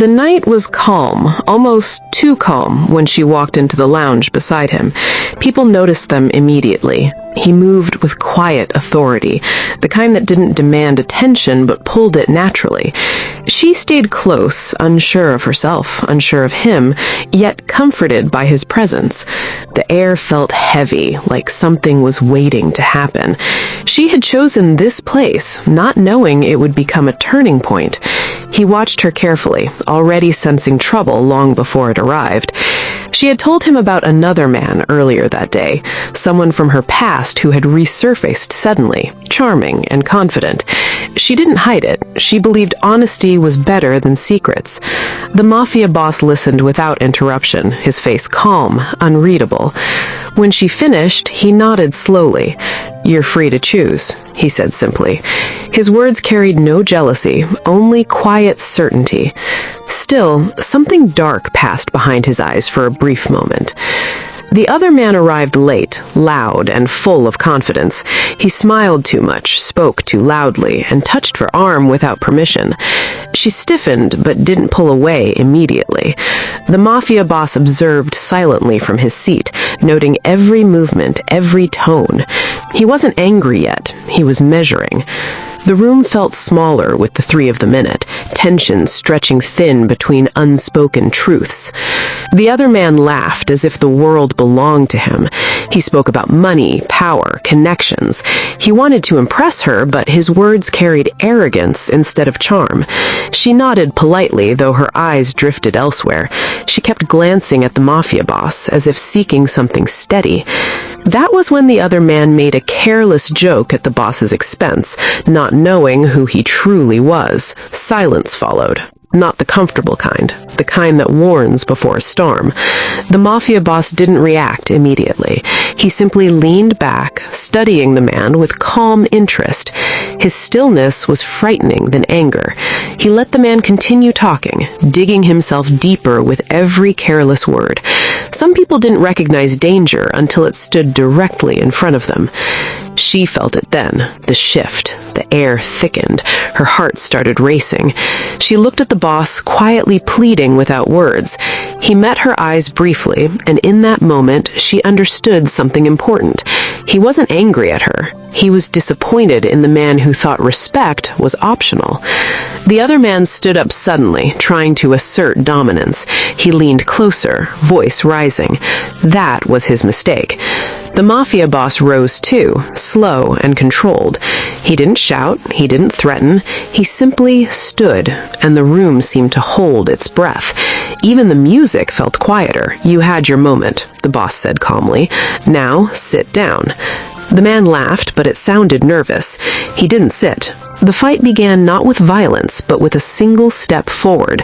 The night was calm, almost too calm, when she walked into the lounge beside him. People noticed them immediately. He moved with quiet authority, the kind that didn't demand attention but pulled it naturally. She stayed close, unsure of herself, unsure of him, yet comforted by his presence. The air felt heavy, like something was waiting to happen. She had chosen this place, not knowing it would become a turning point. He watched her carefully, already sensing trouble long before it arrived. She had told him about another man earlier that day, someone from her past who had resurfaced suddenly, charming and confident. She didn't hide it. She believed honesty was better than secrets. The Mafia boss listened without interruption, his face calm, unreadable. When she finished, he nodded slowly. "You're free to choose," he said simply. His words carried no jealousy, only quiet certainty. Still, something dark passed behind his eyes for a brief moment. The other man arrived late, loud and full of confidence. He smiled too much, spoke too loudly, and touched her arm without permission. She stiffened, but didn't pull away immediately. The Mafia boss observed silently from his seat, noting every movement, every tone. He wasn't angry yet. He was measuring. The room felt smaller with the three of them in it, tension stretching thin between unspoken truths. The other man laughed as if the world belonged to him. He spoke about money, power, connections. He wanted to impress her, but his words carried arrogance instead of charm. She nodded politely, though her eyes drifted elsewhere. She kept glancing at the Mafia boss, as if seeking something steady. That was when the other man made a careless joke at the boss's expense, not knowing who he truly was. Silence followed. Not the comfortable kind, the kind that warns before a storm. The Mafia boss didn't react immediately. He simply leaned back, studying the man with calm interest. His stillness was frightening than anger. He let the man continue talking, digging himself deeper with every careless word. Some people didn't recognize danger until it stood directly in front of them. She felt it then, the shift. The air thickened. Her heart started racing. She looked at the boss, quietly pleading without words. He met her eyes briefly, and in that moment, she understood something important. He wasn't angry at her. He was disappointed in the man who thought respect was optional. The other man stood up suddenly, trying to assert dominance. He leaned closer, voice rising. That was his mistake. The Mafia boss rose too, slow and controlled. He didn't shout, he didn't threaten, he simply stood, and the room seemed to hold its breath. Even the music felt quieter. "You had your moment," the boss said calmly. "Now, sit down." The man laughed, but it sounded nervous. He didn't sit. The fight began not with violence, but with a single step forward.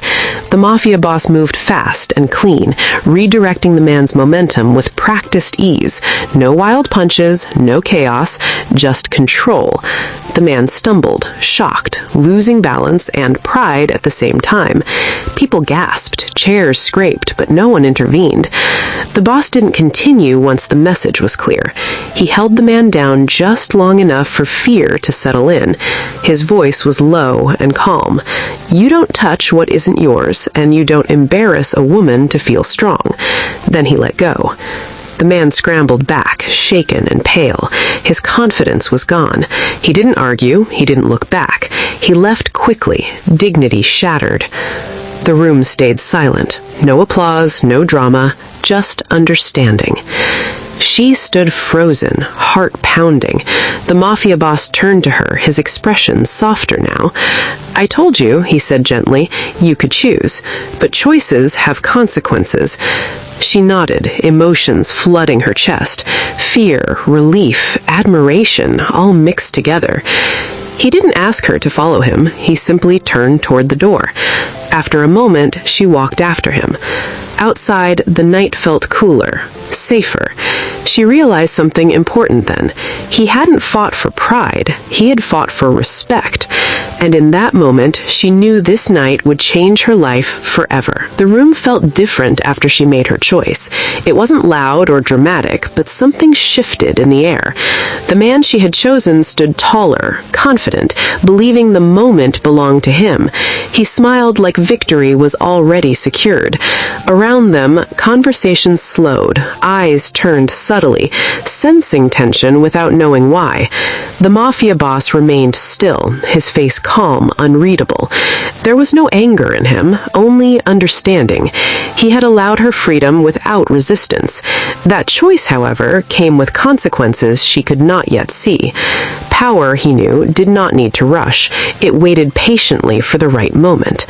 The Mafia boss moved fast and clean, redirecting the man's momentum with practiced ease. No wild punches, no chaos, just control. The man stumbled, shocked, losing balance and pride at the same time. People gasped, chairs scraped, but no one intervened. The boss didn't continue once the message was clear. He held the man down just long enough for fear to settle in. His voice was low and calm. "You don't touch what isn't yours, and you don't embarrass a woman to feel strong." Then he let go. The man scrambled back, shaken and pale. His confidence was gone. He didn't argue. He didn't look back. He left quickly, dignity shattered. The room stayed silent. No applause, no drama, just understanding. She stood frozen, heart pounding. The Mafia boss turned to her, his expression softer now. "I told you," he said gently, "you could choose, but choices have consequences." She nodded, emotions flooding her chest. Fear, relief, admiration, all mixed together. He didn't ask her to follow him. He simply turned toward the door. After a moment, she walked after him. Outside, the night felt cooler, safer. She realized something important then. He hadn't fought for pride. He had fought for respect. And in that moment, she knew this night would change her life forever. The room felt different after she made her choice. It wasn't loud or dramatic, but something shifted in the air. The man she had chosen stood taller, confident, believing the moment belonged to him. He smiled like victory was already secured. Around them, conversation slowed, eyes turned subtly, sensing tension without knowing why. The Mafia boss remained still, his face calm, unreadable. There was no anger in him, only understanding. He had allowed her freedom without resistance. That choice, however, came with consequences she could not yet see. Power, he knew, did not need to rush. It waited patiently for the right moment.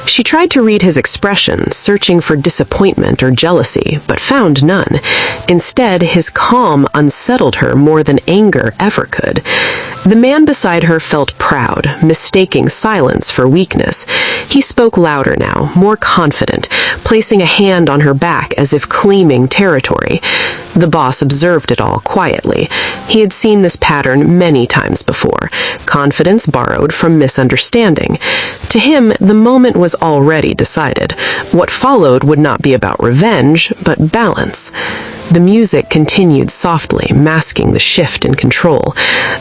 She tried to read his expression, searching for disappointment or jealousy, but found none. Instead, his calm unsettled her more than anger ever could. The man beside her felt proud, mistaking silence for weakness. He spoke louder now, more confident, placing a hand on her back as if claiming territory. The boss observed it all quietly. He had seen this pattern many times before. Confidence borrowed from misunderstanding. To him, the moment was already decided. What followed would not be about revenge, but balance. The music continued softly, masking the shift in control.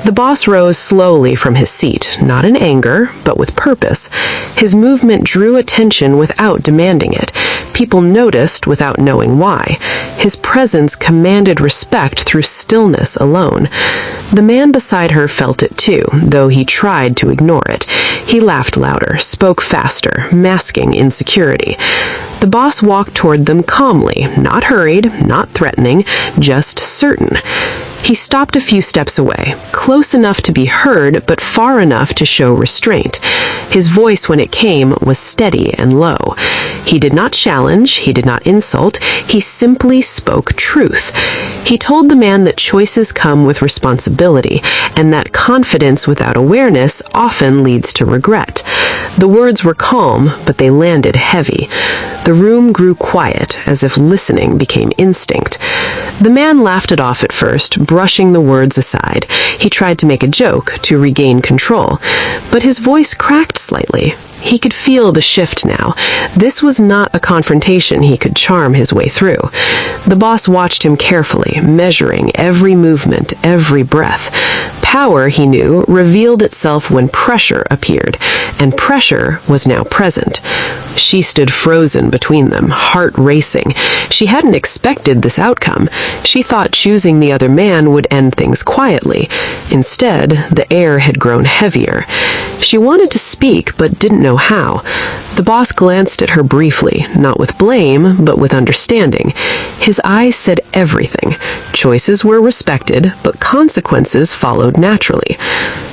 The boss rose slowly from his seat, not in anger, but with purpose. His movement drew attention without demanding it. People noticed without knowing why. His presence commanded respect through stillness alone. The man beside her felt it too, though he tried to ignore it. He laughed louder, spoke faster, masking insecurity. The boss walked toward them calmly, not hurried, not threatening, just certain. He stopped a few steps away, close enough to be heard, but far enough to show restraint. His voice, when it came, was steady and low. He did not challenge, he did not insult, he simply spoke truth. He told the man that choices come with responsibility, and that confidence without awareness often leads to regret. The words were calm, but they landed heavy. The room grew quiet, as if listening became instinct. The man laughed it off at first, brushing the words aside. He tried to make a joke, to regain control, but his voice cracked slightly. He could feel the shift now. This was not a confrontation he could charm his way through. The boss watched him carefully, measuring every movement, every breath. Power, he knew, revealed itself when pressure appeared, and pressure was now present. She stood frozen between them, heart racing. She hadn't expected this outcome. She thought choosing the other man would end things quietly. Instead, the air had grown heavier. She wanted to speak, but didn't know how. The boss glanced at her briefly, not with blame, but with understanding. His eyes said everything. Choices were respected, but consequences followed naturally.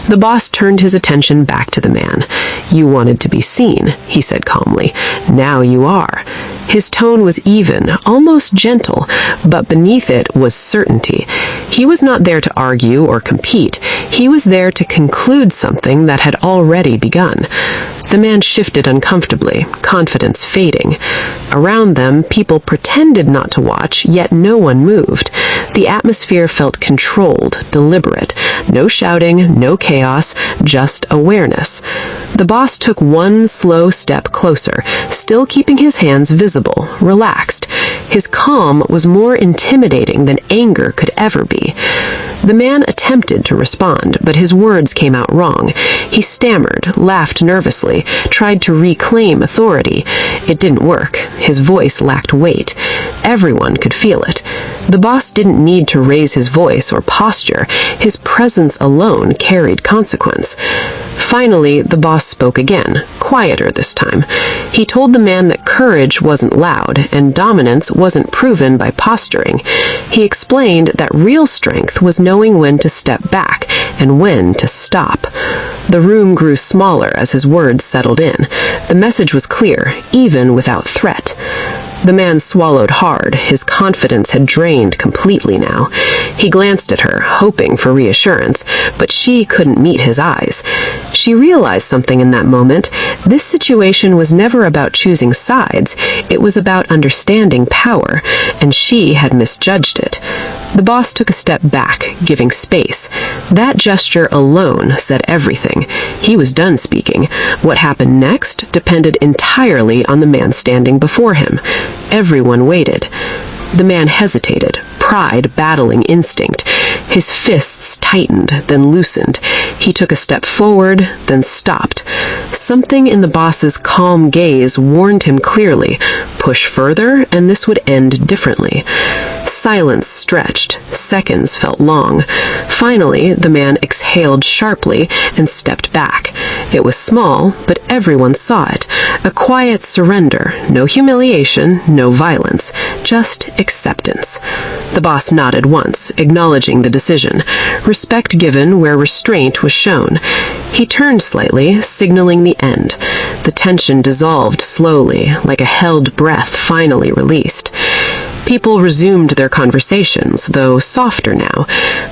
The boss turned his attention back to the man. "You wanted to be seen," he said calmly. "Now you are." His tone was even, almost gentle, but beneath it was certainty. He was not there to argue or compete. He was there to conclude something that had already begun. The man shifted uncomfortably, confidence fading. Around them, people pretended not to watch, yet no one moved. The atmosphere felt controlled, deliberate. No shouting, no chaos, just awareness. The boss took one slow step closer, still keeping his hands visible, relaxed. His calm was more intimidating than anger could ever be. The man attempted to respond, but his words came out wrong. He stammered, laughed nervously, tried to reclaim authority. It didn't work. His voice lacked weight. Everyone could feel it. The boss didn't need to raise his voice or posture. His presence alone carried consequence. Finally, the boss spoke again, quieter this time. He told the man that courage wasn't loud and dominance wasn't proven by posturing. He explained that real strength was knowing when to step back and when to stop. The room grew smaller as his words settled in. The message was clear, even without threat. The man swallowed hard. His confidence had drained completely now. He glanced at her, hoping for reassurance, but she couldn't meet his eyes. She realized something in that moment. This situation was never about choosing sides. It was about understanding power, and she had misjudged it. The boss took a step back, giving space. That gesture alone said everything. He was done speaking. What happened next depended entirely on the man standing before him. Everyone waited. The man hesitated, pride battling instinct. His fists tightened, then loosened. He took a step forward, then stopped. Something in the boss's calm gaze warned him clearly. Push further, and this would end differently. Silence stretched. Seconds felt long. Finally, the man exhaled sharply and stepped back. It was small, but everyone saw it. A quiet surrender. No humiliation, no violence. Just acceptance. The boss nodded once, acknowledging the decision. Respect given where restraint was shown. He turned slightly, signaling the end. The tension dissolved slowly, like a held breath finally released. People resumed their conversations, though softer now.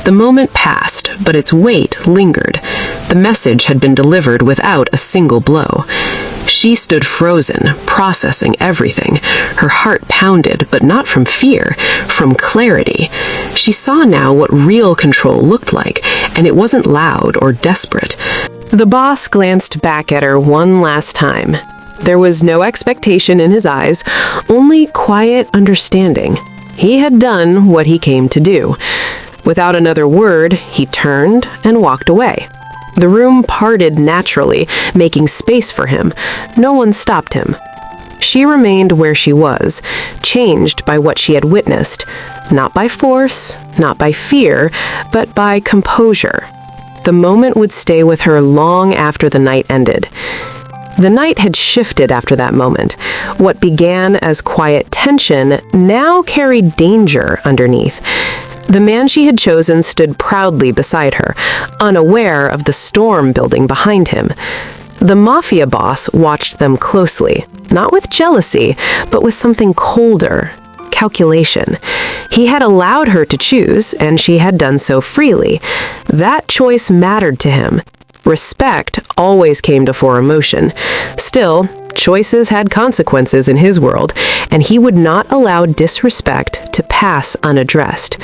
The moment passed, but its weight lingered. The message had been delivered without a single blow. She stood frozen, processing everything. Her heart pounded, but not from fear, from clarity. She saw now what real control looked like, and it wasn't loud or desperate. The boss glanced back at her one last time. There was no expectation in his eyes, only quiet understanding. He had done what he came to do. Without another word, he turned and walked away. The room parted naturally, making space for him. No one stopped him. She remained where she was, changed by what she had witnessed, not by force, not by fear, but by composure. The moment would stay with her long after the night ended. The night had shifted after that moment. What began as quiet tension now carried danger underneath. The man she had chosen stood proudly beside her, unaware of the storm building behind him. The Mafia boss watched them closely, not with jealousy, but with something colder, calculation. He had allowed her to choose, and she had done so freely. That choice mattered to him. Respect always came before emotion. Still, choices had consequences in his world, and he would not allow disrespect to pass unaddressed.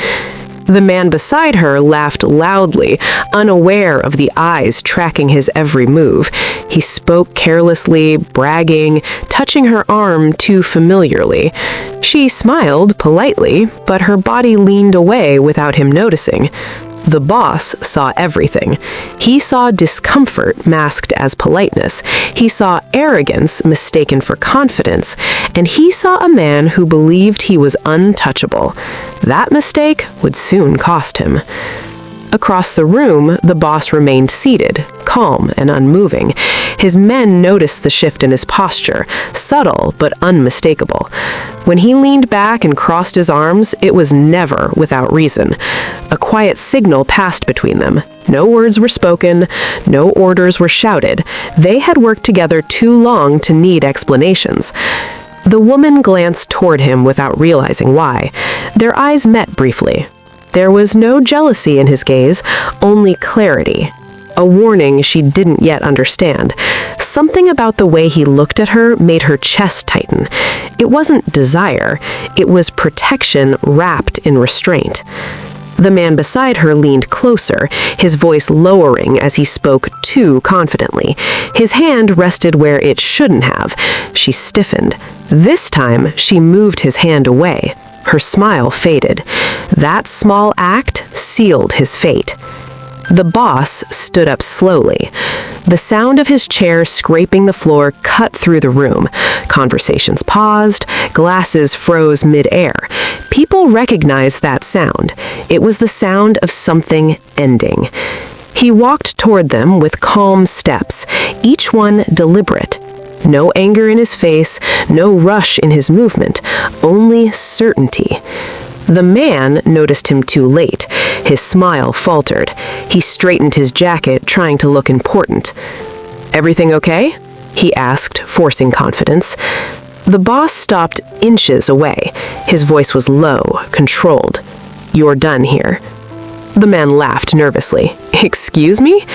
The man beside her laughed loudly, unaware of the eyes tracking his every move. He spoke carelessly, bragging, touching her arm too familiarly. She smiled politely, but her body leaned away without him noticing. The boss saw everything. He saw discomfort masked as politeness. He saw arrogance mistaken for confidence. And he saw a man who believed he was untouchable. That mistake would soon cost him. Across the room, the boss remained seated, calm and unmoving. His men noticed the shift in his posture, subtle but unmistakable. When he leaned back and crossed his arms, it was never without reason. A quiet signal passed between them. No words were spoken, no orders were shouted. They had worked together too long to need explanations. The woman glanced toward him without realizing why. Their eyes met briefly. There was no jealousy in his gaze, only clarity. A warning she didn't yet understand. Something about the way he looked at her made her chest tighten. It wasn't desire, it was protection wrapped in restraint. The man beside her leaned closer, his voice lowering as he spoke too confidently. His hand rested where it shouldn't have. She stiffened. This time, she moved his hand away. Her smile faded. That small act sealed his fate. The boss stood up slowly. The sound of his chair scraping the floor cut through the room. Conversations paused, glasses froze mid-air. People recognized that sound. It was the sound of something ending. He walked toward them with calm steps, each one deliberate. No anger in his face, no rush in his movement, only certainty. The man noticed him too late. His smile faltered. He straightened his jacket, trying to look important. "Everything okay?" he asked, forcing confidence. The boss stopped inches away. His voice was low, controlled. "You're done here." The man laughed nervously. "Excuse me?"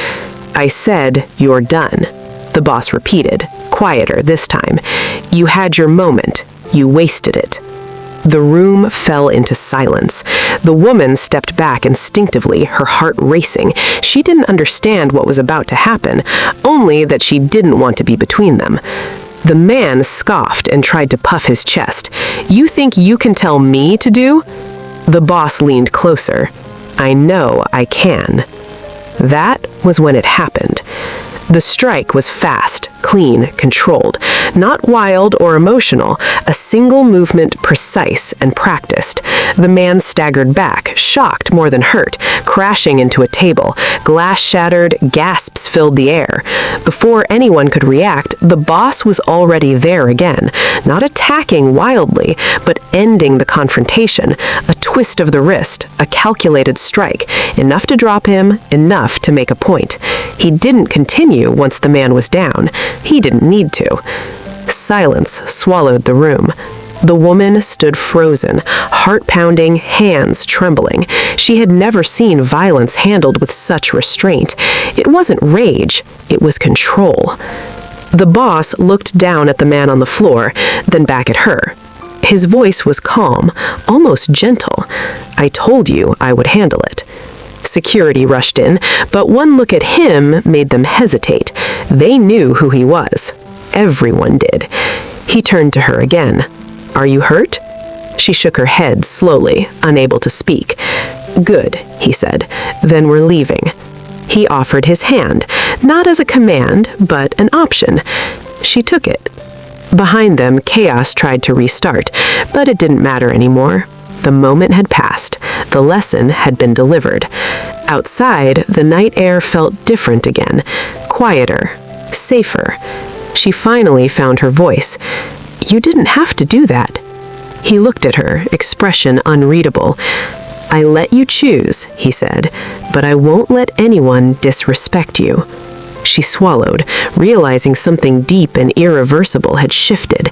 "I said, you're done." The boss repeated, quieter this time. "You had your moment. You wasted it." The room fell into silence. The woman stepped back instinctively, her heart racing. She didn't understand what was about to happen, only that she didn't want to be between them. The man scoffed and tried to puff his chest. "You think you can tell me to do?" The boss leaned closer. "I know I can." That was when it happened. The strike was fast, clean, controlled, not wild or emotional, a single movement, precise and practiced. The man staggered back, shocked more than hurt, crashing into a table. Glass shattered, gasps filled the air. Before anyone could react, the boss was already there again, not attacking wildly, but ending the confrontation. A twist of the wrist, a calculated strike, enough to drop him, enough to make a point. He didn't continue once the man was down. He didn't need to. Silence swallowed the room. The woman stood frozen, heart pounding, hands trembling. She had never seen violence handled with such restraint. It wasn't rage, it was control. The boss looked down at the man on the floor, then back at her. His voice was calm, almost gentle. "I told you I would handle it." Security rushed in, but one look at him made them hesitate. They knew who he was. Everyone did. He turned to her again. "Are you hurt?" She shook her head slowly, unable to speak. "Good," he said. "Then we're leaving." He offered his hand, not as a command, but an option. She took it. Behind them, chaos tried to restart, but it didn't matter anymore. The moment had passed. The lesson had been delivered. Outside, the night air felt different again, quieter, safer. She finally found her voice. "You didn't have to do that." He looked at her, expression unreadable. "I let you choose," he said, "but I won't let anyone disrespect you." She swallowed, realizing something deep and irreversible had shifted.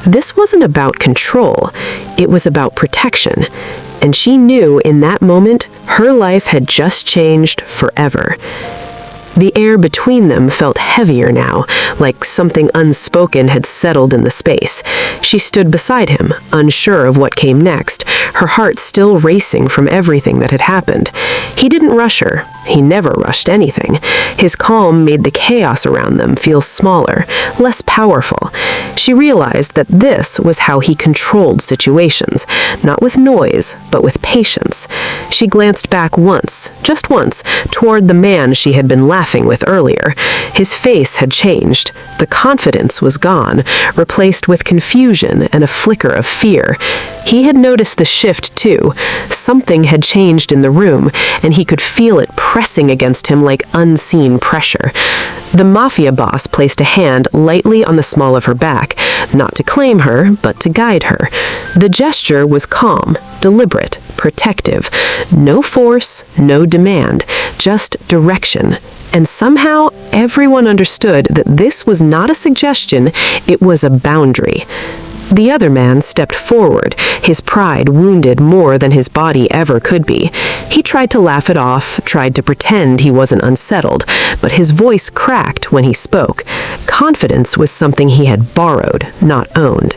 This wasn't about control, it was about protection. And she knew in that moment her life had just changed forever. The air between them felt heavier now, like something unspoken had settled in the space. She stood beside him, unsure of what came next, her heart still racing from everything that had happened. He didn't rush her. He never rushed anything. His calm made the chaos around them feel smaller, less powerful. She realized that this was how he controlled situations, not with noise, but with patience. She glanced back once, just once, toward the man she had been laughing with earlier. His face had changed. The confidence was gone, replaced with confusion and a flicker of fear. He had noticed the shift too. Something had changed in the room, and he could feel it pressing against him like unseen pressure. The Mafia boss placed a hand lightly on the small of her back, not to claim her, but to guide her. The gesture was calm, deliberate, protective. No force, no demand, just direction. And somehow, everyone understood that this was not a suggestion, it was a boundary. The other man stepped forward, his pride wounded more than his body ever could be. He tried to laugh it off, tried to pretend he wasn't unsettled, but his voice cracked when he spoke. Confidence was something he had borrowed, not owned.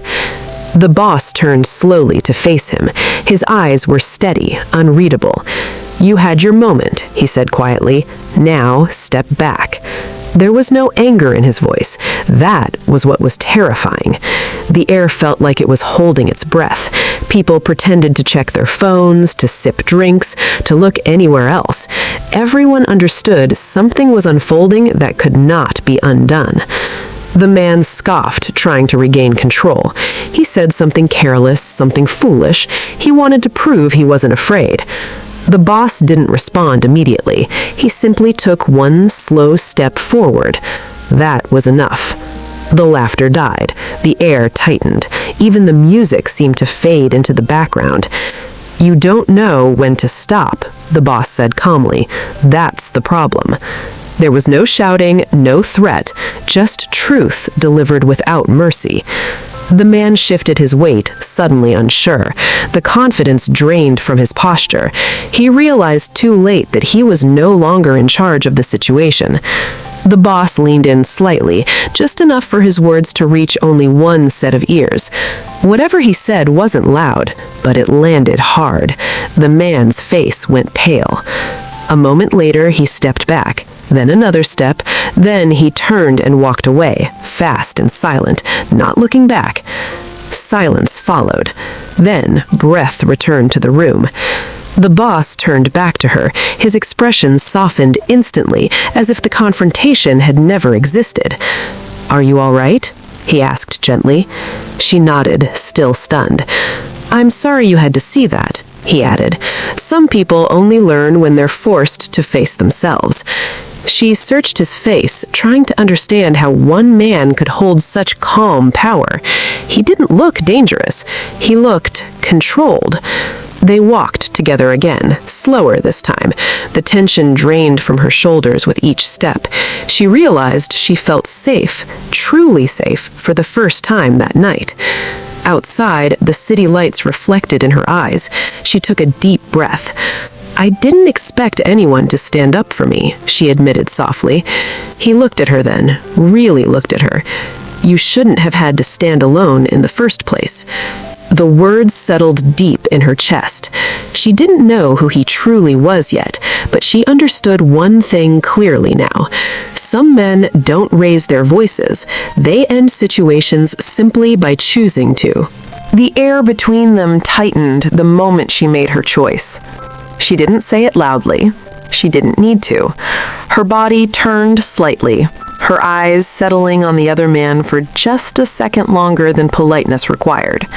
The boss turned slowly to face him. His eyes were steady, unreadable. "You had your moment," he said quietly. "Now step back." There was no anger in his voice. That was what was terrifying. The air felt like it was holding its breath. People pretended to check their phones, to sip drinks, to look anywhere else. Everyone understood something was unfolding that could not be undone. The man scoffed, trying to regain control. He said something careless, something foolish. He wanted to prove he wasn't afraid. The boss didn't respond immediately. He simply took one slow step forward. That was enough. The laughter died. The air tightened. Even the music seemed to fade into the background. "You don't know when to stop," the boss said calmly. "That's the problem." There was no shouting, no threat, just truth delivered without mercy. The man shifted his weight, suddenly unsure. The confidence drained from his posture. He realized too late that he was no longer in charge of the situation. The boss leaned in slightly, just enough for his words to reach only one set of ears. Whatever he said wasn't loud, but it landed hard. The man's face went pale. A moment later, he stepped back, then another step, then he turned and walked away, fast and silent, not looking back. Silence followed. Then breath returned to the room. The boss turned back to her, his expression softened instantly, as if the confrontation had never existed. "Are you all right?" he asked gently. She nodded, still stunned. "I'm sorry you had to see that," he added. "Some people only learn when they're forced to face themselves." She searched his face, trying to understand how one man could hold such calm power. He didn't look dangerous. He looked controlled. They walked together again, slower this time. The tension drained from her shoulders with each step. She realized she felt safe, truly safe, for the first time that night. Outside, the city lights reflected in her eyes. She took a deep breath. "I didn't expect anyone to stand up for me," she admitted softly. He looked at her then, really looked at her. "You shouldn't have had to stand alone in the first place." The words settled deep in her chest. She didn't know who he truly was yet, but she understood one thing clearly now. Some men don't raise their voices. They end situations simply by choosing to. The air between them tightened the moment she made her choice. She didn't say it loudly. She didn't need to. Her body turned slightly, her eyes settling on the other man for just a second longer than politeness required.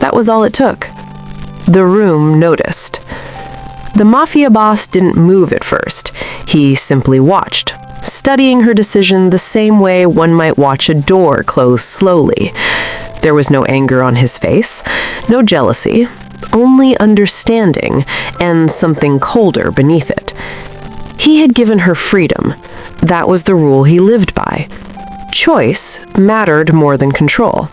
That was all it took. The room noticed. The Mafia boss didn't move at first. He simply watched, studying her decision the same way one might watch a door close slowly. There was no anger on his face, no jealousy, only understanding and something colder beneath it. He had given her freedom. That was the rule he lived by. Choice mattered more than control.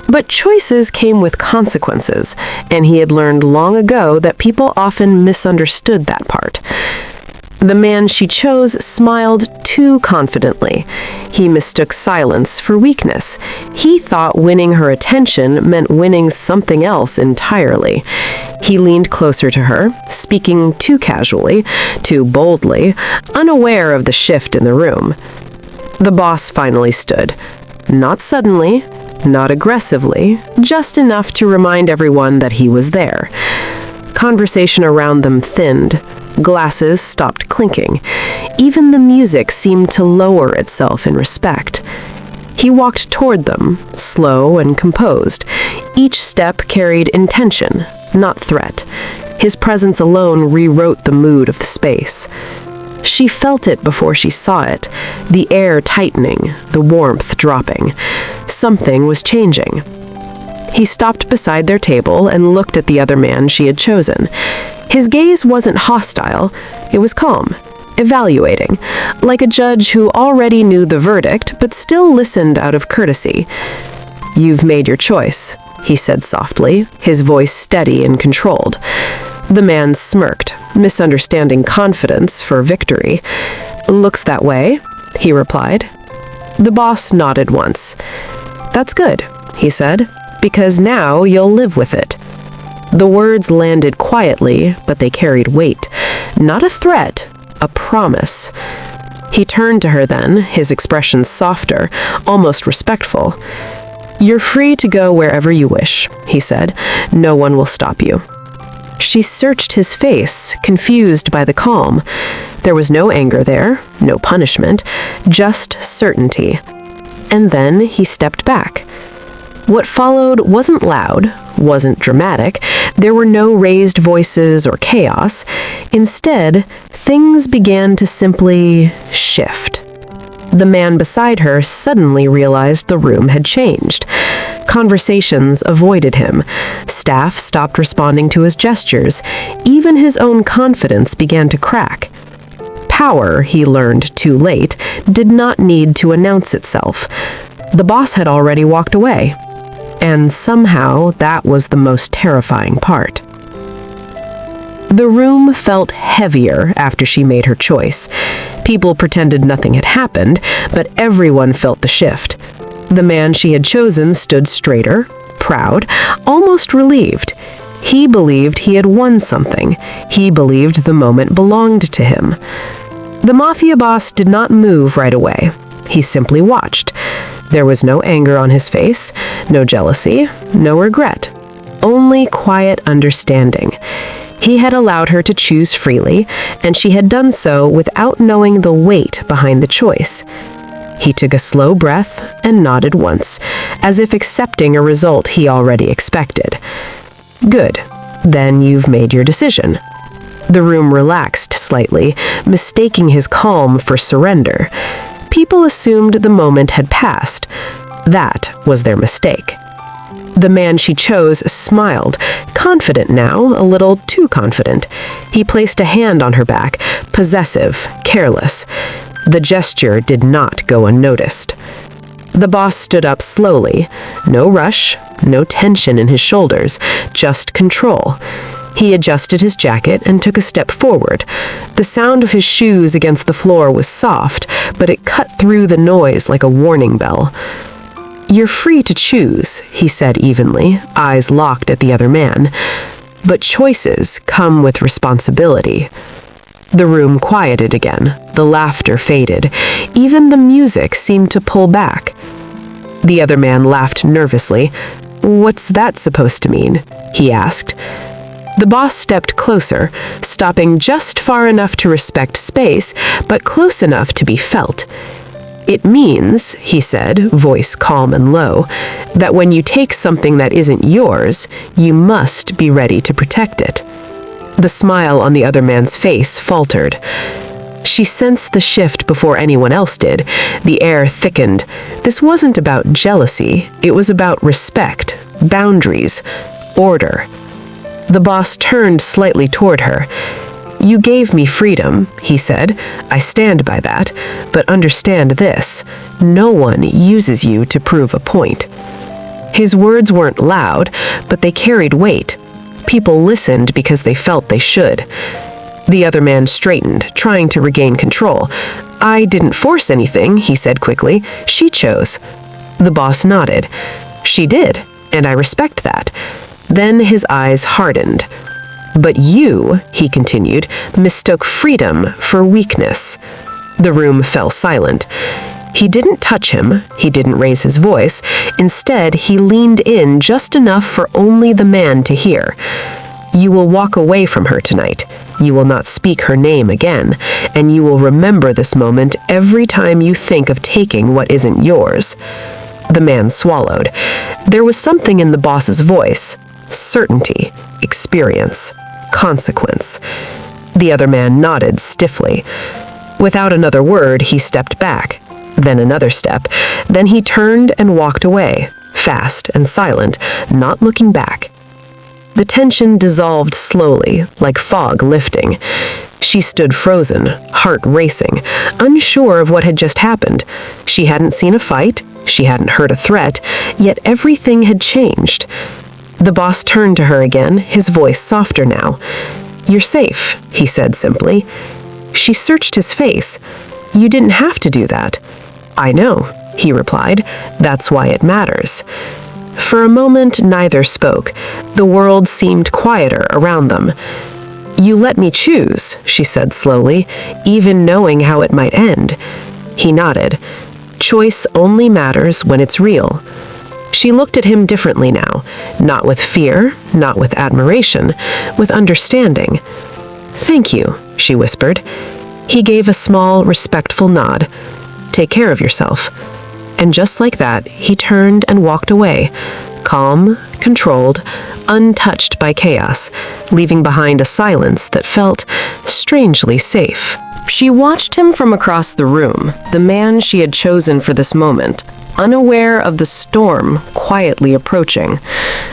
But choices came with consequences, and he had learned long ago that people often misunderstood that part. The man she chose smiled too confidently. He mistook silence for weakness. He thought winning her attention meant winning something else entirely. He leaned closer to her, speaking too casually, too boldly, unaware of the shift in the room. The boss finally stood. Not suddenly, not aggressively, just enough to remind everyone that he was there. Conversation around them thinned. Glasses stopped clinking. Even the music seemed to lower itself in respect. He walked toward them, slow and composed. Each step carried intention, not threat. His presence alone rewrote the mood of the space. She felt it before she saw it, the air tightening, the warmth dropping. Something was changing. He stopped beside their table and looked at the other man she had chosen. His gaze wasn't hostile, it was calm, evaluating, like a judge who already knew the verdict but still listened out of courtesy. "You've made your choice," he said softly, his voice steady and controlled. The man smirked, misunderstanding confidence for victory. "Looks that way," he replied. The boss nodded once. "That's good," he said, "because now you'll live with it." The words landed quietly, but they carried weight. Not a threat, a promise. He turned to her then, his expression softer, almost respectful. "You're free to go wherever you wish," he said. "No one will stop you." She searched his face, confused by the calm. There was no anger there, no punishment, just certainty. And then he stepped back. What followed wasn't loud, wasn't dramatic. There were no raised voices or chaos. Instead, things began to simply shift. The man beside her suddenly realized the room had changed. Conversations avoided him. Staff stopped responding to his gestures. Even his own confidence began to crack. Power, he learned too late, did not need to announce itself. The boss had already walked away. And somehow that was the most terrifying part. The room felt heavier after she made her choice. People pretended nothing had happened, but everyone felt the shift. The man she had chosen stood straighter, proud, almost relieved. He believed he had won something. He believed the moment belonged to him. The Mafia boss did not move right away. He simply watched. There was no anger on his face, no jealousy, no regret. Only quiet understanding. He had allowed her to choose freely, and she had done so without knowing the weight behind the choice. He took a slow breath and nodded once, as if accepting a result he already expected. Good. Then you've made your decision. The room relaxed slightly, mistaking his calm for surrender. People assumed the moment had passed. That was their mistake. The man she chose smiled, confident now, a little too confident. He placed a hand on her back, possessive, careless. The gesture did not go unnoticed. The boss stood up slowly. No rush, no tension in his shoulders, just control. He adjusted his jacket and took a step forward. The sound of his shoes against the floor was soft, but it cut through the noise like a warning bell. "You're free to choose," he said evenly, eyes locked at the other man. "But choices come with responsibility." The room quieted again. The laughter faded. Even the music seemed to pull back. The other man laughed nervously. "What's that supposed to mean?" he asked. The boss stepped closer, stopping just far enough to respect space, but close enough to be felt. "It means," he said, voice calm and low, "that when you take something that isn't yours, you must be ready to protect it." The smile on the other man's face faltered. She sensed the shift before anyone else did. The air thickened. This wasn't about jealousy. It was about respect, boundaries, order. The boss turned slightly toward her. "You gave me freedom," he said. "I stand by that. But understand this. No one uses you to prove a point." His words weren't loud, but they carried weight. People listened because they felt they should. The other man straightened, trying to regain control. "I didn't force anything," he said quickly. "She chose." The boss nodded. "She did, and I respect that." Then his eyes hardened. "But you," he continued, "mistook freedom for weakness." The room fell silent. He didn't touch him. He didn't raise his voice. Instead, he leaned in just enough for only the man to hear. "You will walk away from her tonight. You will not speak her name again, and you will remember this moment every time you think of taking what isn't yours." The man swallowed. There was something in the boss's voice. Certainty, experience, consequence. The other man nodded stiffly. Without another word, he stepped back, then another step. Then he turned and walked away, fast and silent, not looking back. The tension dissolved slowly, like fog lifting. She stood frozen, heart racing, unsure of what had just happened. She hadn't seen a fight, she hadn't heard a threat, yet everything had changed. The boss turned to her again, his voice softer now. "You're safe," he said simply. She searched his face. "You didn't have to do that." "I know," he replied. "That's why it matters." For a moment, neither spoke. The world seemed quieter around them. "You let me choose," she said slowly, "even knowing how it might end." He nodded. "Choice only matters when it's real." She looked at him differently now, not with fear, not with admiration, with understanding. "Thank you," she whispered. He gave a small, respectful nod. "Take care of yourself." And just like that, he turned and walked away, calm, controlled, untouched by chaos, leaving behind a silence that felt strangely safe. She watched him from across the room, the man she had chosen for this moment, unaware of the storm quietly approaching.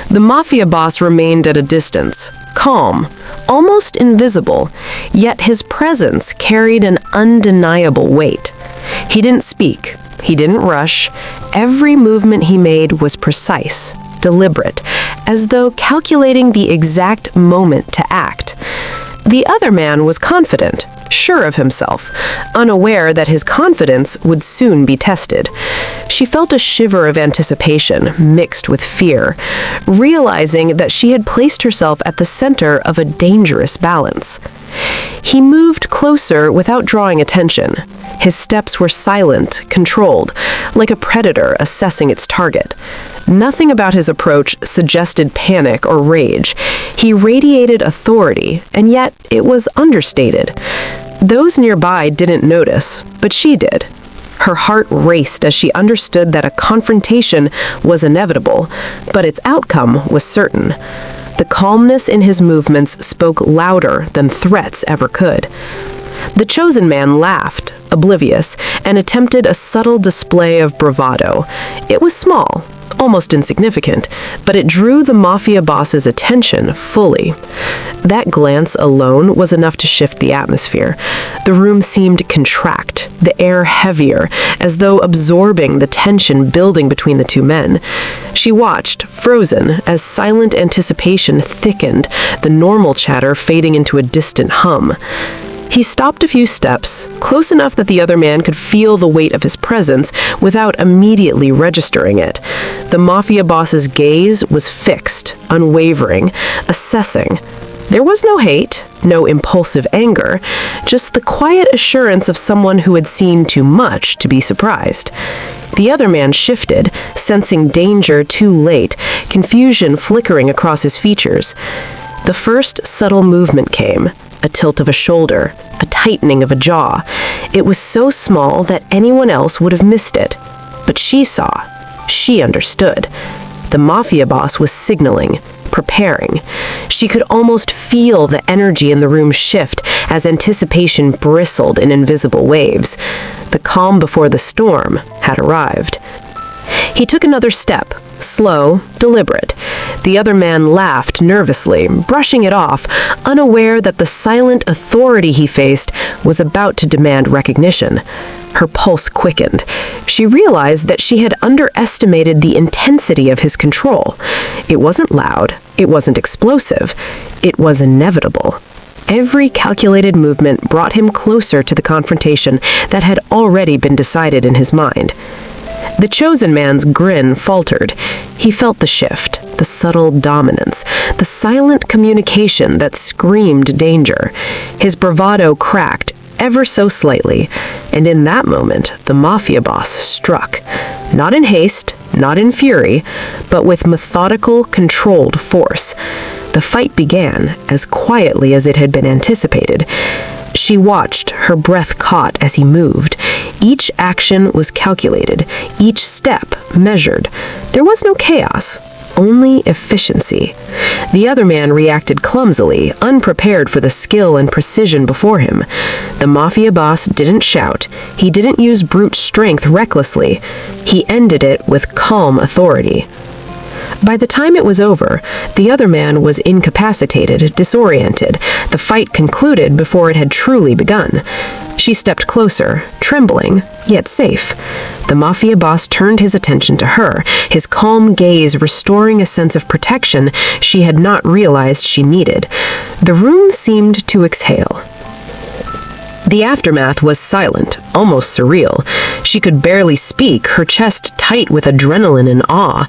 The Mafia boss remained at a distance, calm, almost invisible, yet his presence carried an undeniable weight. He didn't speak. He didn't rush. Every movement he made was precise, deliberate, as though calculating the exact moment to act. The other man was confident, sure of himself, unaware that his confidence would soon be tested. She felt a shiver of anticipation mixed with fear, realizing that she had placed herself at the center of a dangerous balance. He moved closer without drawing attention. His steps were silent, controlled, like a predator assessing its target. Nothing about his approach suggested panic or rage. He radiated authority, and yet it was understated. Those nearby didn't notice, but she did. Her heart raced as she understood that a confrontation was inevitable, but its outcome was certain. The calmness in his movements spoke louder than threats ever could. The chosen man laughed, oblivious, and attempted a subtle display of bravado. It was small, almost insignificant, but it drew the Mafia boss's attention fully. That glance alone was enough to shift the atmosphere. The room seemed to contract, the air heavier, as though absorbing the tension building between the two men. She watched, frozen, as silent anticipation thickened, the normal chatter fading into a distant hum. He stopped a few steps, close enough that the other man could feel the weight of his presence without immediately registering it. The Mafia boss's gaze was fixed, unwavering, assessing. There was no hate, no impulsive anger, just the quiet assurance of someone who had seen too much to be surprised. The other man shifted, sensing danger too late, confusion flickering across his features. The first subtle movement came. A tilt of a shoulder, a tightening of a jaw. It was so small that anyone else would have missed it. But she saw. She understood. The Mafia boss was signaling, preparing. She could almost feel the energy in the room shift as anticipation bristled in invisible waves. The calm before the storm had arrived. He took another step, slow, deliberate. The other man laughed nervously, brushing it off, unaware that the silent authority he faced was about to demand recognition. Her pulse quickened. She realized that she had underestimated the intensity of his control. It wasn't loud, it wasn't explosive, it was inevitable. Every calculated movement brought him closer to the confrontation that had already been decided in his mind. The chosen man's grin faltered. He felt the shift, the subtle dominance, the silent communication that screamed danger. His bravado cracked ever so slightly, and in that moment, the Mafia boss struck. Not in haste, not in fury, but with methodical, controlled force. The fight began as quietly as it had been anticipated. She watched, her breath caught as he moved. Each action was calculated, each step measured. There was no chaos, only efficiency. The other man reacted clumsily, unprepared for the skill and precision before him. The Mafia boss didn't shout. He didn't use brute strength recklessly. He ended it with calm authority. By the time it was over, the other man was incapacitated, disoriented. The fight concluded before it had truly begun. She stepped closer, trembling, yet safe. The Mafia boss turned his attention to her, his calm gaze restoring a sense of protection she had not realized she needed. The room seemed to exhale. The aftermath was silent, almost surreal. She could barely speak, her chest tight with adrenaline and awe.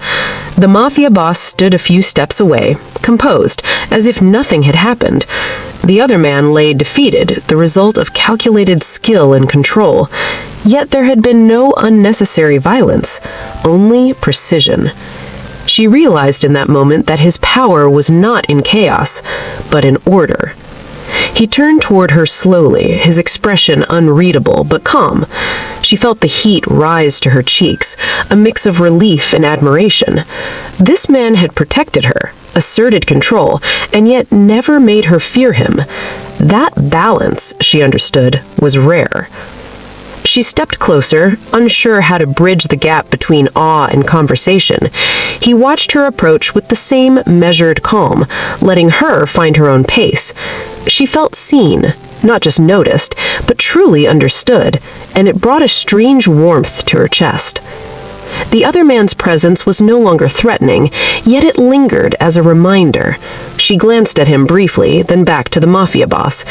The Mafia boss stood a few steps away, composed, as if nothing had happened. The other man lay defeated, the result of calculated skill and control. Yet there had been no unnecessary violence, only precision. She realized in that moment that his power was not in chaos, but in order. He turned toward her slowly, his expression unreadable but calm. She felt the heat rise to her cheeks, a mix of relief and admiration. This man had protected her, asserted control, and yet never made her fear him. That balance, she understood, was rare. She stepped closer, unsure how to bridge the gap between awe and conversation. He watched her approach with the same measured calm, letting her find her own pace. She felt seen, not just noticed, but truly understood, and it brought a strange warmth to her chest. The other man's presence was no longer threatening, yet it lingered as a reminder. She glanced at him briefly, then back to the Mafia boss.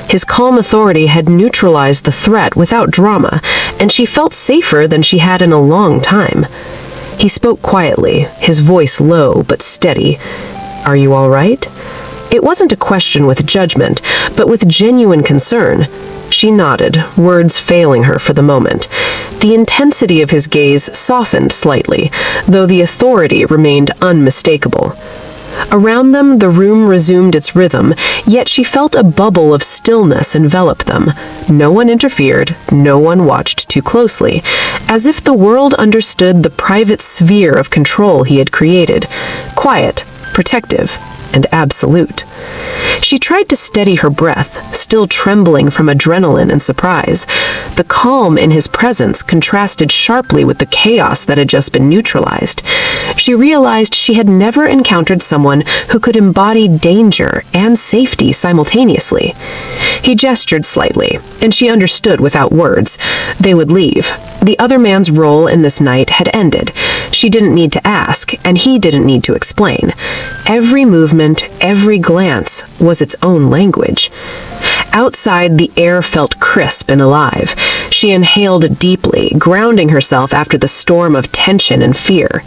His calm authority had neutralized the threat without drama, and she felt safer than she had in a long time. He spoke quietly, his voice low but steady. "Are you all right?" It wasn't a question with judgment, but with genuine concern. She nodded, words failing her for the moment. The intensity of his gaze softened slightly, though the authority remained unmistakable. Around them, the room resumed its rhythm, yet she felt a bubble of stillness envelop them. No one interfered, no one watched too closely, as if the world understood the private sphere of control he had created. Quiet, protective, and absolute. She tried to steady her breath, still trembling from adrenaline and surprise. The calm in his presence contrasted sharply with the chaos that had just been neutralized. She realized she had never encountered someone who could embody danger and safety simultaneously. He gestured slightly, and she understood without words. They would leave. The other man's role in this night had ended. She didn't need to ask, and he didn't need to explain. Every movement, every glance was its own language. Outside, the air felt crisp and alive. She inhaled deeply, grounding herself after the storm of tension and fear.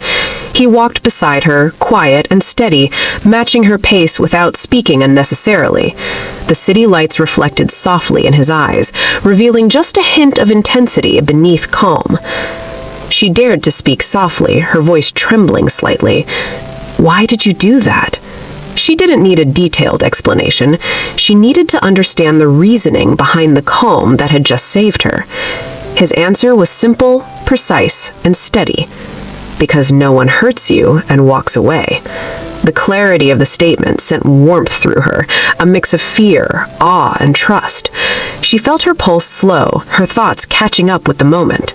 He walked beside her, quiet and steady, matching her pace without speaking unnecessarily. The city lights reflected softly in his eyes, revealing just a hint of intensity beneath calm. She dared to speak softly, her voice trembling slightly. "Why did you do that?" She didn't need a detailed explanation. She needed to understand the reasoning behind the calm that had just saved her. His answer was simple, precise, and steady. "Because no one hurts you and walks away." The clarity of the statement sent warmth through her, a mix of fear, awe, and trust. She felt her pulse slow, her thoughts catching up with the moment.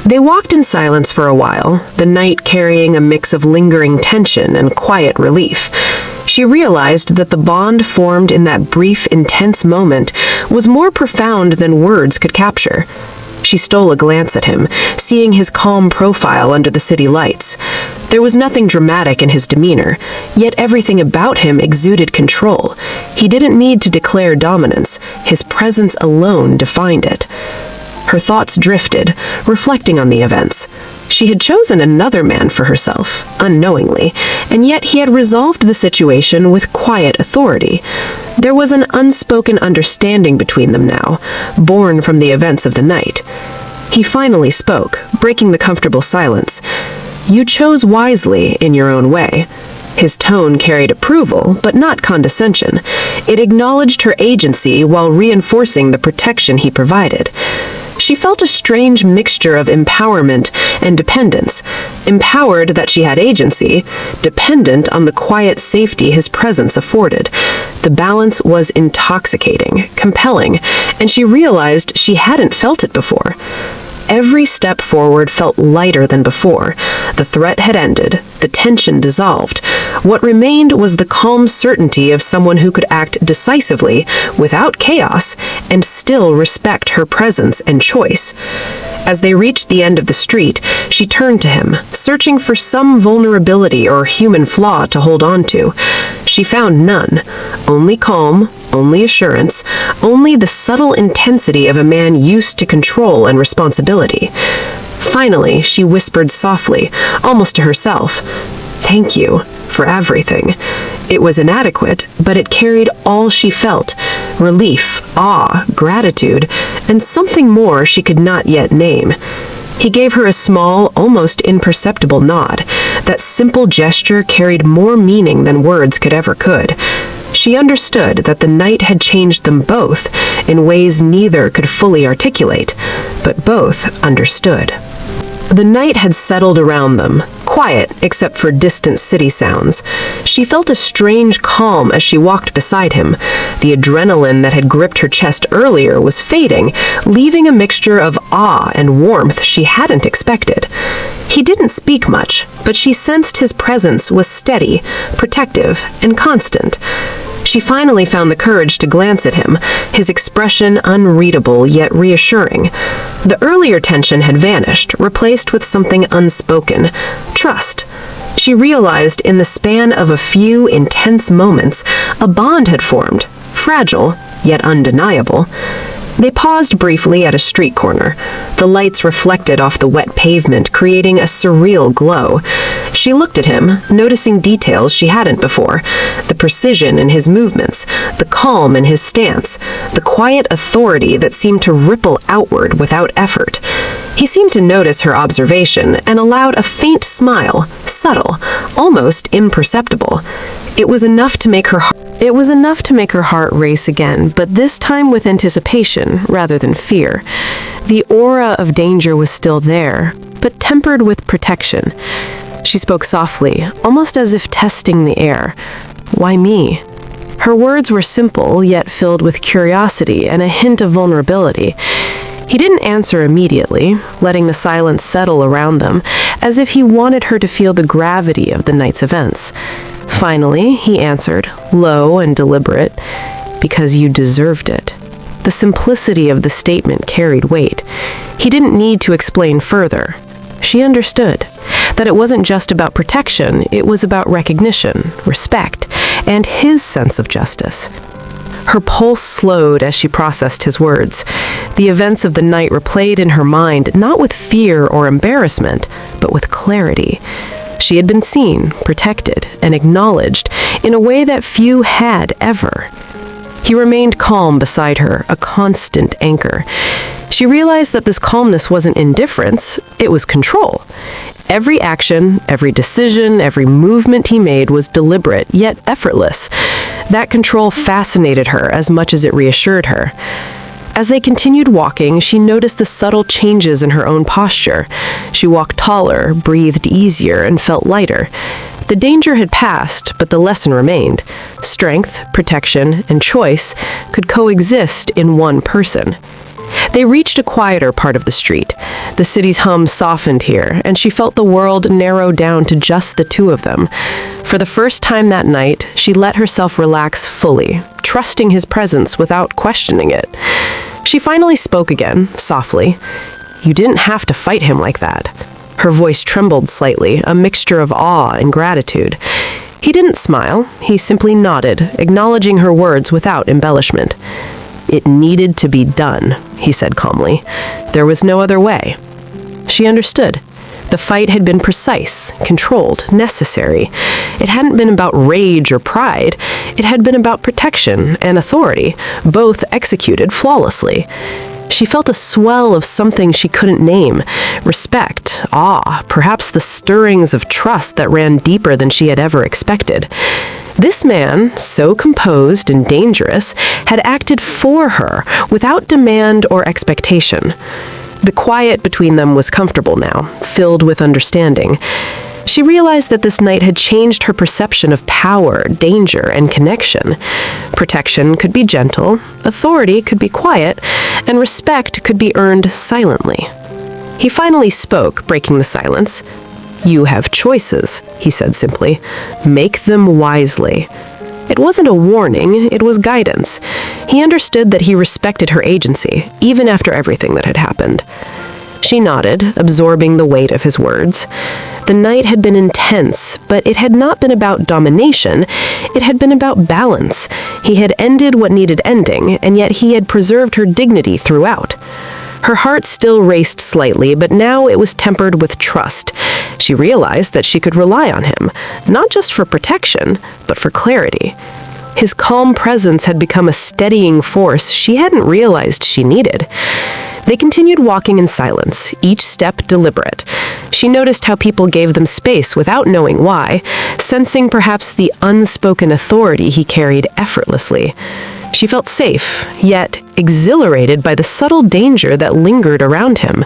They walked in silence for a while, the night carrying a mix of lingering tension and quiet relief. She realized that the bond formed in that brief, intense moment was more profound than words could capture. She stole a glance at him, seeing his calm profile under the city lights. There was nothing dramatic in his demeanor, yet everything about him exuded control. He didn't need to declare dominance, his presence alone defined it. Her thoughts drifted, reflecting on the events. She had chosen another man for herself, unknowingly, and yet he had resolved the situation with quiet authority. There was an unspoken understanding between them now, born from the events of the night. He finally spoke, breaking the comfortable silence. "You chose wisely in your own way." His tone carried approval, but not condescension. It acknowledged her agency while reinforcing the protection he provided. She felt a strange mixture of empowerment and dependence. Empowered that she had agency, dependent on the quiet safety his presence afforded. The balance was intoxicating, compelling, and she realized she hadn't felt it before. Every step forward felt lighter than before. The threat had ended, the tension dissolved. What remained was the calm certainty of someone who could act decisively, without chaos, and still respect her presence and choice. As they reached the end of the street, she turned to him, searching for some vulnerability or human flaw to hold on to. She found none. Only calm, only assurance, only the subtle intensity of a man used to control and responsibility. Finally, she whispered softly, almost to herself, "Thank you for everything." It was inadequate, but it carried all she felt: relief, awe, gratitude, and something more she could not yet name. He gave her a small, almost imperceptible nod. That simple gesture carried more meaning than words could. She understood that the night had changed them both in ways neither could fully articulate, but both understood. The night had settled around them, quiet except for distant city sounds. She felt a strange calm as she walked beside him. The adrenaline that had gripped her chest earlier was fading, leaving a mixture of awe and warmth she hadn't expected. He didn't speak much, but she sensed his presence was steady, protective, and constant. She finally found the courage to glance at him, his expression unreadable yet reassuring. The earlier tension had vanished, replaced with something unspoken: trust. She realized in the span of a few intense moments, a bond had formed, fragile, yet undeniable. They paused briefly at a street corner. The lights reflected off the wet pavement, creating a surreal glow. She looked at him, noticing details she hadn't before: the precision in his movements, the calm in his stance, the quiet authority that seemed to ripple outward without effort. He seemed to notice her observation and allowed a faint smile, subtle, almost imperceptible. It was enough to make her heart race again, but this time with anticipation rather than fear. The aura of danger was still there, but tempered with protection. She spoke softly, almost as if testing the air. "Why me?" Her words were simple, yet filled with curiosity and a hint of vulnerability. He didn't answer immediately, letting the silence settle around them, as if he wanted her to feel the gravity of the night's events. Finally, he answered, low and deliberate, "Because you deserved it." The simplicity of the statement carried weight. He didn't need to explain further. She understood that it wasn't just about protection, it was about recognition, respect, and his sense of justice. Her pulse slowed as she processed his words. The events of the night replayed in her mind, not with fear or embarrassment, but with clarity. She had been seen, protected, and acknowledged in a way that few had ever. He remained calm beside her, a constant anchor. She realized that this calmness wasn't indifference, it was control. Every action, every decision, every movement he made was deliberate, yet effortless. That control fascinated her as much as it reassured her. As they continued walking, she noticed the subtle changes in her own posture. She walked taller, breathed easier, and felt lighter. The danger had passed, but the lesson remained. Strength, protection, and choice could coexist in one person. They reached a quieter part of the street. The city's hum softened here, and she felt the world narrow down to just the two of them. For the first time that night, she let herself relax fully, trusting his presence without questioning it. She finally spoke again, softly. "You didn't have to fight him like that." Her voice trembled slightly, a mixture of awe and gratitude. He didn't smile, he simply nodded, acknowledging her words without embellishment. "It needed to be done," he said calmly. "There was no other way." She understood. The fight had been precise, controlled, necessary. It hadn't been about rage or pride. It had been about protection and authority, both executed flawlessly. She felt a swell of something she couldn't name: respect, awe, perhaps the stirrings of trust that ran deeper than she had ever expected. This man, so composed and dangerous, had acted for her, without demand or expectation. The quiet between them was comfortable now, filled with understanding. She realized that this night had changed her perception of power, danger, and connection. Protection could be gentle, authority could be quiet, and respect could be earned silently. He finally spoke, breaking the silence. "You have choices," he said simply. "Make them wisely." It wasn't a warning, it was guidance. He understood that he respected her agency, even after everything that had happened. She nodded, absorbing the weight of his words. The night had been intense, but it had not been about domination. It had been about balance. He had ended what needed ending, and yet he had preserved her dignity throughout. Her heart still raced slightly, but now it was tempered with trust. She realized that she could rely on him, not just for protection, but for clarity. His calm presence had become a steadying force she hadn't realized she needed. They continued walking in silence, each step deliberate. She noticed how people gave them space without knowing why, sensing perhaps the unspoken authority he carried effortlessly. She felt safe, yet exhilarated by the subtle danger that lingered around him.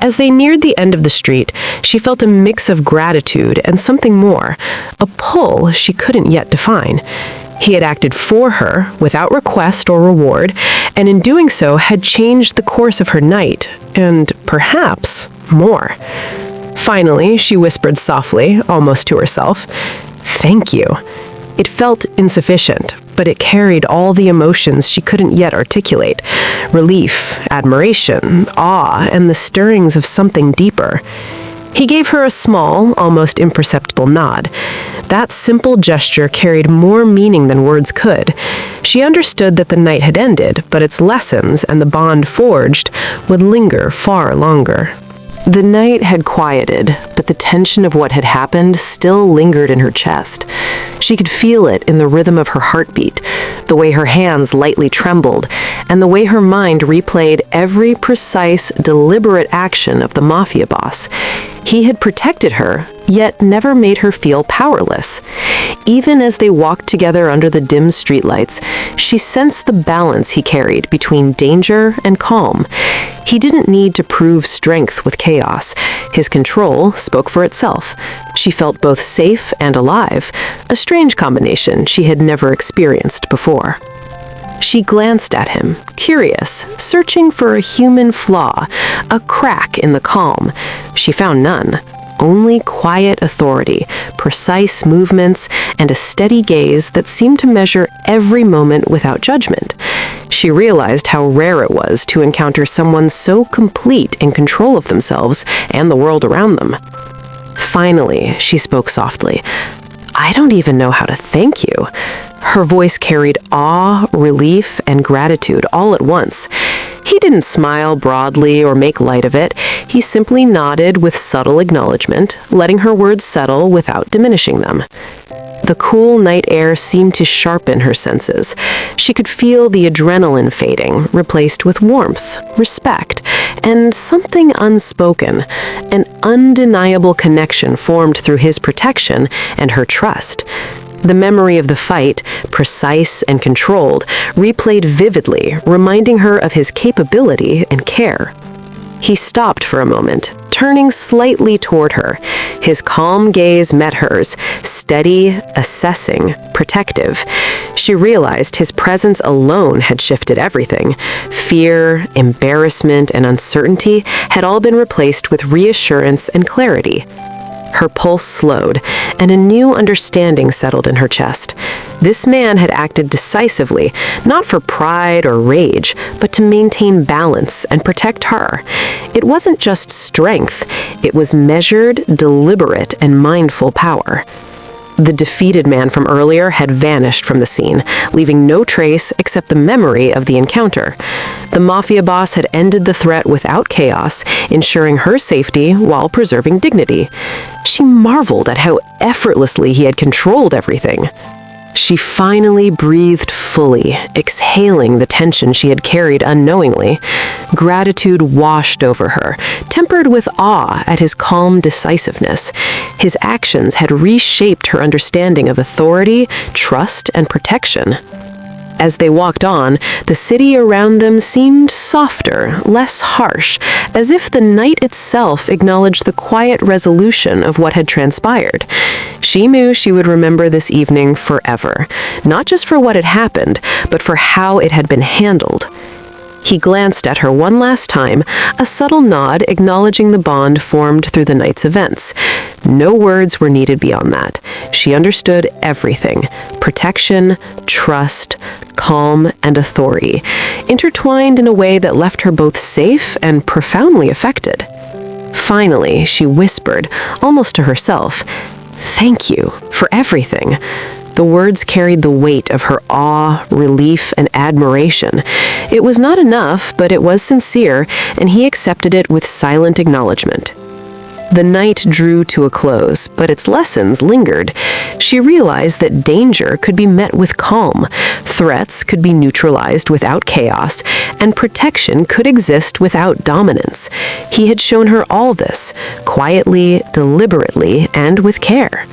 As they neared the end of the street, she felt a mix of gratitude and something more, a pull she couldn't yet define. He had acted for her, without request or reward, and in doing so had changed the course of her night, and perhaps more. Finally, she whispered softly, almost to herself, "Thank you." It felt insufficient, but it carried all the emotions she couldn't yet articulate: relief, admiration, awe, and the stirrings of something deeper. He gave her a small, almost imperceptible nod. That simple gesture carried more meaning than words could. She understood that the night had ended, but its lessons and the bond forged would linger far longer. The night had quieted, but the tension of what had happened still lingered in her chest. She could feel it in the rhythm of her heartbeat, the way her hands lightly trembled, and the way her mind replayed every precise, deliberate action of the Mafia boss. He had protected her, yet never made her feel powerless. Even as they walked together under the dim streetlights, she sensed the balance he carried between danger and calm. He didn't need to prove strength with chaos. His control spoke for itself. She felt both safe and alive, a strange combination she had never experienced before. She glanced at him, curious, searching for a human flaw, a crack in the calm. She found none. Only quiet authority, precise movements, and a steady gaze that seemed to measure every moment without judgment. She realized how rare it was to encounter someone so complete in control of themselves and the world around them. Finally, she spoke softly. "I don't even know how to thank you." Her voice carried awe, relief, and gratitude all at once. He didn't smile broadly or make light of it. He simply nodded with subtle acknowledgement, letting her words settle without diminishing them. The cool night air seemed to sharpen her senses. She could feel the adrenaline fading, replaced with warmth, respect, and something unspoken. An undeniable connection formed through his protection and her trust. The memory of the fight, precise and controlled, replayed vividly, reminding her of his capability and care. He stopped for a moment, turning slightly toward her. His calm gaze met hers, steady, assessing, protective. She realized his presence alone had shifted everything. Fear, embarrassment, and uncertainty had all been replaced with reassurance and clarity. Her pulse slowed, and a new understanding settled in her chest. This man had acted decisively, not for pride or rage, but to maintain balance and protect her. It wasn't just strength, it was measured, deliberate, and mindful power. The defeated man from earlier had vanished from the scene, leaving no trace except the memory of the encounter. The Mafia boss had ended the threat without chaos, ensuring her safety while preserving dignity. She marveled at how effortlessly he had controlled everything. She finally breathed fully, exhaling the tension she had carried unknowingly. Gratitude washed over her, tempered with awe at his calm decisiveness. His actions had reshaped her understanding of authority, trust, and protection. As they walked on, the city around them seemed softer, less harsh, as if the night itself acknowledged the quiet resolution of what had transpired. She knew she would remember this evening forever, not just for what had happened, but for how it had been handled. He glanced at her one last time, a subtle nod acknowledging the bond formed through the night's events. No words were needed beyond that. She understood everything: protection, trust, calm, and authority, intertwined in a way that left her both safe and profoundly affected. Finally, she whispered, almost to herself, "Thank you for everything." The words carried the weight of her awe, relief, and admiration. It was not enough, but it was sincere, and he accepted it with silent acknowledgement. The night drew to a close, but its lessons lingered. She realized that danger could be met with calm, threats could be neutralized without chaos, and protection could exist without dominance. He had shown her all this, quietly, deliberately, and with care.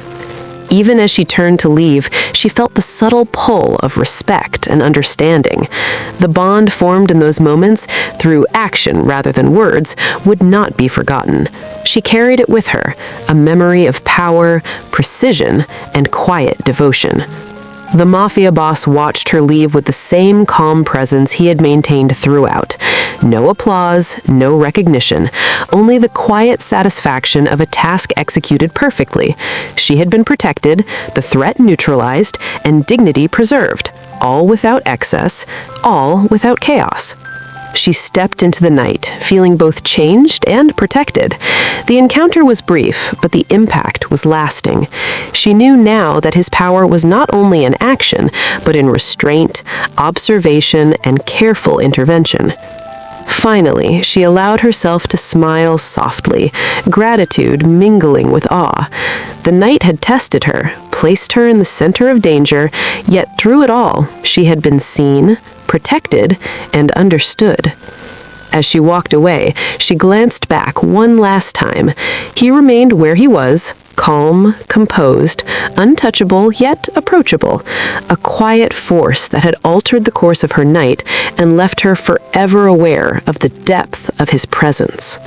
Even as she turned to leave, she felt the subtle pull of respect and understanding. The bond formed in those moments, through action rather than words, would not be forgotten. She carried it with her, a memory of power, precision, and quiet devotion. The Mafia boss watched her leave with the same calm presence he had maintained throughout. No applause, no recognition, only the quiet satisfaction of a task executed perfectly. She had been protected, the threat neutralized, and dignity preserved, all without excess, all without chaos. She stepped into the night, feeling both changed and protected. The encounter was brief, but the impact was lasting. She knew now that his power was not only in action, but in restraint, observation, and careful intervention. Finally, she allowed herself to smile softly, gratitude mingling with awe. The night had tested her, placed her in the center of danger, yet through it all, she had been seen, protected, and understood. As she walked away, she glanced back one last time. He remained where he was, calm, composed, untouchable yet approachable, a quiet force that had altered the course of her night and left her forever aware of the depth of his presence.